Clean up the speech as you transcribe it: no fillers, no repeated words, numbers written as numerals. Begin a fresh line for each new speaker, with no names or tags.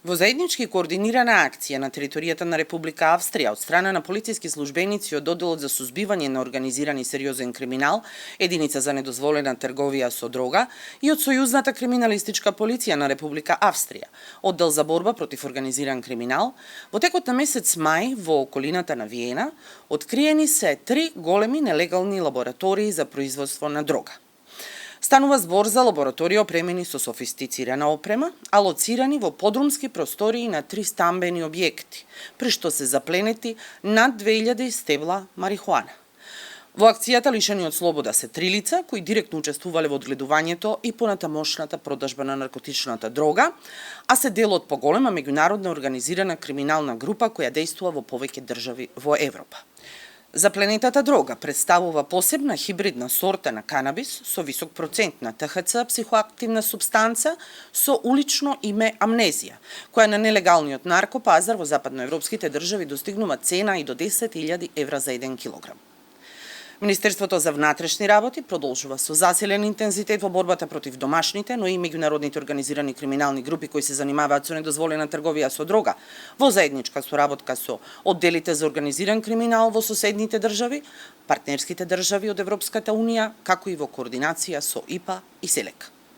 Во заеднички координирана акција на територијата на Република Австрија од страна на полициски службеници од Одделот за сузбивање на организиран и сериозен криминал, единица за недозволена трговија со дрога и од Сојузната криминалистичка полиција на Република Австрија, Оддел за борба против организиран криминал, во текот на месец мај во околината на Виена откриени се 3 големи нелегални лаборатории за производство на дрога. Станува збор за лаборатории опремени со софистицирана опрема, алоцирани во подрумски простории на 3 стамбени објекти, при што се запленети над 2000 стебла марихуана. Во акцијата лишени од слобода се 3 лица кои директно учествувале во одгледувањето и понатамошната продажба на наркотичната дрога, а се дел од поголема меѓународна организирана криминална група која дејствува во повеќе држави во Европа. Запленетата дрога представува посебна хибридна сорта на канабис со висок процент на ТХЦ, психоактивна супстанца со улично име амнезија, која на нелегалниот наркопазар во западноевропските држави достигнува цена и до 10.000 евра за 1 килограм. Министерството за внатрешни работи продолжува со засилен интензитет во борбата против домашните, но и меѓународните организирани криминални групи кои се занимаваат со недозволена трговија со дрога, во заедничка соработка со одделите за организиран криминал во соседните држави, партнерските држави од Европската унија, како и во координација со ИПА и СЕЛЕК.